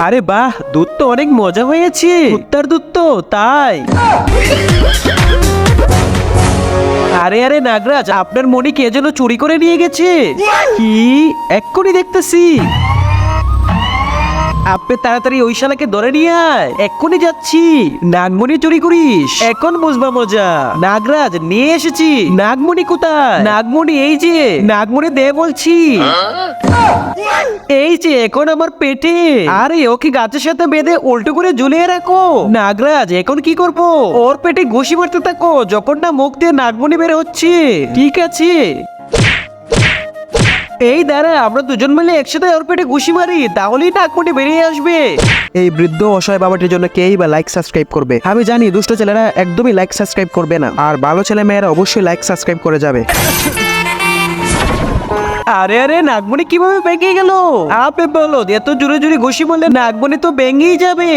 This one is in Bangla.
আরে বাহ, দুধ তো অনেক মজা হয়েছে। কুত্তার দুধ তো তাই। আরে আরে নাগরাজ, আপনার মনি কে যেন চুরি করে নিয়ে গেছে। কি? এক্ষুনি দেখতেছি। আপনি তাড়াতাড়ি ওই শালাকে ধরে নিয়ে আয়, এক্ষুনি যাচ্ছি। নাগমণি চুরি করিস, এখন বুঝবা মজা। নাগরাজ নিয়ে এসেছি। নাগমণি কোথায়? নাগমণি এই যে। নাগমণি দে বলছি। এই যে এখন আমার পেটে। আরে ওকে গাছের সাথে বেঁধে উল্টো করে ঝুলিয়ে রাখো। নাগরাজ এখন কি করব? ওর পেটে ঘুষি মারতে থাকো যখন না মুখ দিয়ে নাগমণি বের হচ্ছে। ঠিক আছে। এই দাঁড়া, আমরা দুজন মিলে একসাথে ওর পেটে ঘুষি মারি, তাহলেই নাগমণি বেরিয়ে আসবে। এই বৃদ্ধ অসহায় বাবাটির জন্য কেই বা লাইক সাবস্ক্রাইব করবে? আমি জানি দুষ্ট ছেলেরা একদমই লাইক সাবস্ক্রাইব করবে না, আর ভালো ছেলে মেয়েরা অবশ্যই লাইক সাবস্ক্রাইব করে যাবে। আরে আরে, নাগমণি কিভাবে ভেঙে গেল? আপে বলো, এত জোরে জোরে ঘুষি মারলে নাগমণি তো ভেঙেই যাবে।